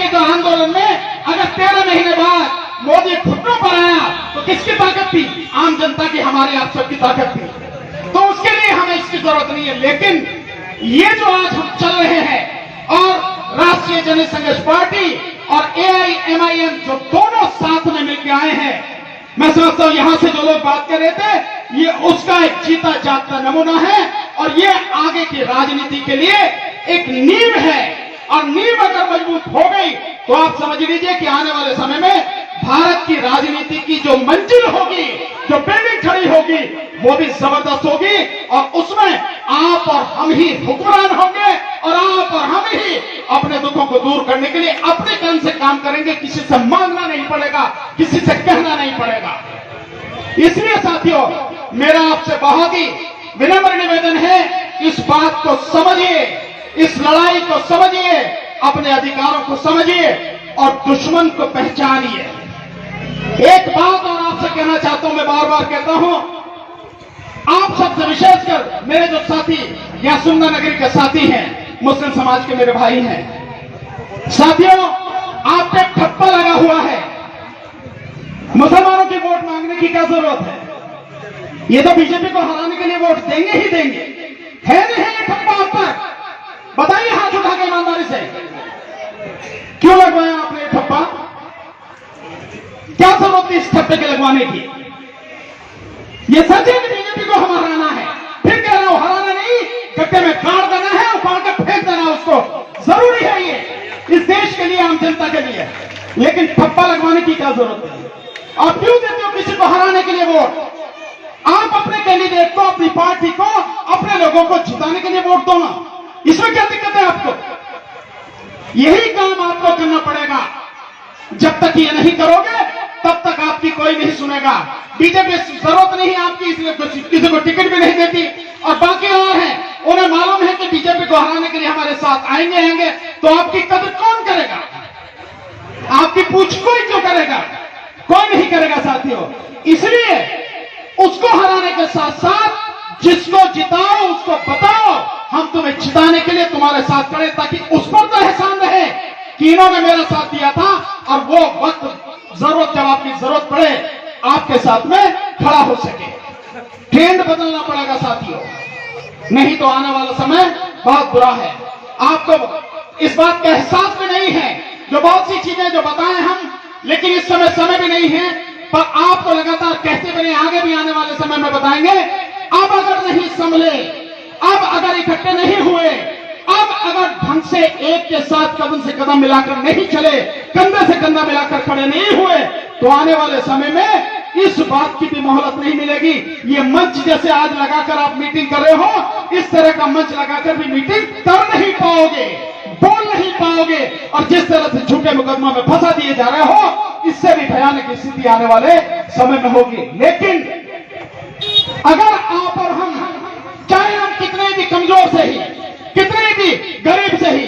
तो आंदोलन में अगर 13 महीने बाद मोदी घुटनों पर आया तो किसकी ताकत थी? आम जनता की, हमारी आप सबकी ताकत थी। तो उसके लिए हमें इसकी जरूरत नहीं है। लेकिन ये जो आज हम चल रहे हैं और राष्ट्रीय जनता संघर्ष पार्टी और AIMIM जो दोनों साथ में मिलकर आए हैं, मैं समझता हूं यहां से जो लोग बात कर रहे थे ये उसका एक जीता जागता नमूना है और ये आगे की राजनीति के लिए एक नींव है। और नींव अगर मजबूत हो गई तो आप समझ लीजिए कि आने वाले समय में भारत की राजनीति की जो मंजिल होगी, जो बिल्डिंग खड़ी होगी, वो भी जबरदस्त होगी और उसमें आप और हम ही हुक्मरान होंगे और आप और हम ही अपने दुखों को दूर करने के लिए अपने कन से काम करेंगे। किसी से मांगना नहीं पड़ेगा, किसी से कहना नहीं पड़ेगा। इसलिए साथियों, मेरा आपसे बहुत ही विनम्र निवेदन है, इस बात को समझिए, इस लड़ाई को समझिए, अपने अधिकारों को समझिए और दुश्मन को पहचानिए। एक बात और आपसे कहना चाहता हूं, मैं बार बार कहता हूं, आप सबसे विशेषकर मेरे जो साथी यहां सुंदर नगरी के साथी हैं, मुस्लिम समाज के मेरे भाई हैं, साथियों, आप पे ठप्पा लगा हुआ है। मुसलमानों की वोट मांगने की क्या जरूरत है? ये तो बीजेपी को हराने के लिए वोट देंगे ही देंगे। है नहीं है ये ठप्पा आप पर? बताइए हाथ उठा के ईमानदारी से, क्यों लगवाया आपने ठप्पा? क्या जरूरत थी इस ठप्पे के लगवाने की? ये सच है कि बीजेपी को हम हराना है। फिर कह रहा हूं, हराना नहीं, गड्ढे में गाड़ देना है, उखाड़ कर फेंक देना उसको। जरूरी है ये इस देश के लिए, आम जनता के लिए। लेकिन ठप्पा लगवाने की क्या जरूरत है? आप क्यों देते हो किसी को हराने के लिए वोट? आप अपने कैंडिडेट को, अपनी पार्टी को, अपने लोगों को जिताने के लिए वोट दो ना। इसमें क्या दिक्कत है आपको? यही काम आपको करना पड़ेगा। जब तक ये नहीं करोगे तब तक आपकी कोई नहीं सुनेगा। बीजेपी जरूरत नहीं आपकी, इसलिए किसी को टिकट भी नहीं देती। और बाकी और हैं, उन्हें मालूम है कि बीजेपी को हराने के लिए हमारे साथ आएंगे, तो आपकी कदर कौन करेगा? आपकी पूछ कोई क्यों करेगा? कोई नहीं करेगा साथियों। इसलिए उसको हराने के साथ साथ जिसको जिताओ उसको बताओ हम तुम्हें जिताने के लिए तुम्हारे साथ खड़े, ताकि उस पर तो एहसान रहे कि इन्होंने मेरा साथ दिया था और वो वक्त जरूरत, जब आपकी जरूरत पड़े, आपके साथ में खड़ा हो सके। ट्रेंड बदलना पड़ेगा साथियों, नहीं तो आने वाला समय बहुत बुरा है। आपको इस बात का एहसास भी नहीं है, जो बहुत सी चीजें जो बताएं हम, लेकिन इस समय भी नहीं है, पर आपको लगातार कहते बने, आगे भी आने वाले समय में बताएंगे। अब अगर नहीं संभले, अब अगर इकट्ठे नहीं हुए, अब अगर ढंग से एक के साथ कदम से कदम मिलाकर नहीं चले, कंधे से कंधा मिलाकर खड़े नहीं हुए, तो आने वाले समय में इस बात की भी मोहलत नहीं मिलेगी। ये मंच जैसे आज लगाकर आप मीटिंग कर रहे हो, इस तरह का मंच लगाकर भी मीटिंग कर नहीं पाओगे, बोल नहीं पाओगे, और जिस तरह से झूठे मुकदमा में फंसा दिए जा रहे हो, इससे भी भयानक स्थिति आने वाले समय में होगी। लेकिन अगर आप और हम, चाहे हम कितने भी कमजोर से ही, कितने भी गरीब से ही,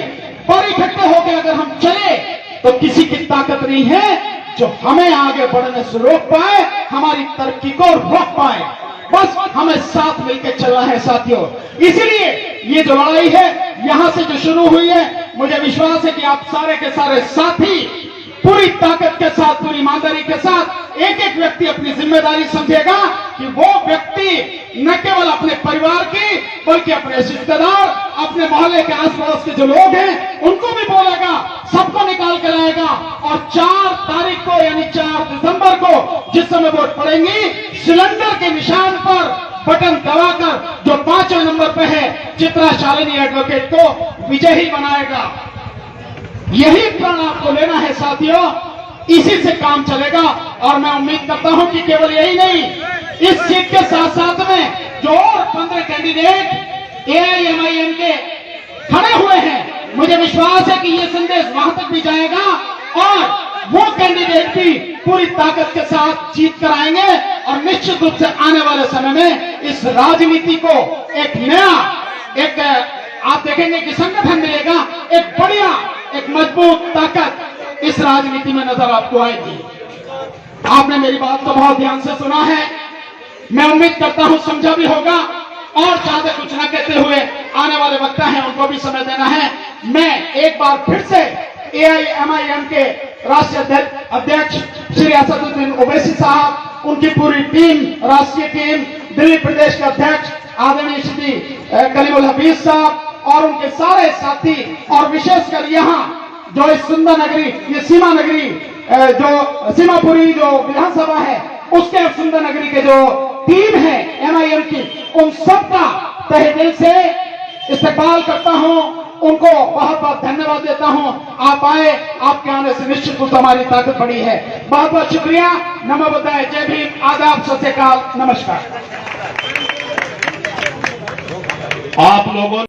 पर इकट्ठे होकर अगर हम चले, तो किसी की ताकत नहीं है जो हमें आगे बढ़ने से रोक पाए, हमारी तरक्की को रोक पाए। बस हमें साथ मिलकर चलना है साथियों। इसलिए ये जो लड़ाई है यहां से जो शुरू हुई है, मुझे विश्वास है कि आप सारे के सारे साथी पूरी ताकत के साथ, पूरी ईमानदारी के साथ, एक एक व्यक्ति अपनी जिम्मेदारी समझेगा कि वो व्यक्ति न केवल अपने परिवार की, बल्कि अपने रिश्तेदार, अपने मोहल्ले के आस पड़ोस के जो लोग हैं उनको भी बोलेगा, सबको निकाल कर लाएगा। और 4 तारीख को यानी 4 दिसंबर को जिस समय वोट पड़ेंगी, सिलेंडर के निशान पर बटन दबाकर जो 5वें नंबर पे है चित्रा शालिनी एडवोकेट को विजयी बनाएगा। यही प्रण आपको लेना है साथियों, इसी से काम चलेगा। और मैं उम्मीद करता हूं कि केवल यही नहीं, इस सीट के साथ साथ में जो और 15 कैंडिडेट AIMIM के खड़े हुए हैं, मुझे विश्वास है कि ये संदेश वहां तक भी जाएगा और वो कैंडिडेट भी पूरी ताकत के साथ जीत कर आएंगे। और निश्चित रूप से आने वाले समय में इस राजनीति को एक नया, एक आप देखेंगे कि संगठन मिलेगा, एक बढ़िया, एक मजबूत ताकत इस राजनीति में नजर आपको आएगी। आपने मेरी बात को बहुत ध्यान से सुना है, मैं उम्मीद करता हूं समझा भी होगा। और ज्यादा कुछ न कहते हुए, आने वाले वक्ता हैं उनको भी समय देना है। मैं एक बार फिर से AIMIM के राष्ट्रीय अध्यक्ष श्री असदुद्दीन ओवैसी साहब, उनकी पूरी टीम, राष्ट्रीय टीम, दिल्ली प्रदेश के अध्यक्ष आदरणीय श्री कलीमुल हफीज साहब और उनके सारे साथी, और विशेषकर यहाँ जो इस सुंदर नगरी, ये सीमा नगरी, जो सीमापुरी जो विधानसभा है उसके सुंदर नगरी के जो टीम है MIM की, उन सबका तहे दिल से इस्तेमाल करता हूं, उनको बहुत बहुत धन्यवाद देता हूं। आप आए, आपके आने से निश्चित रूप से हमारी ताकत बढ़ी है। बहुत बहुत शुक्रिया। नमो बुद्धाय, जय भीम, आदाब, सत श्री अकाल, नमस्कार। आप लोगों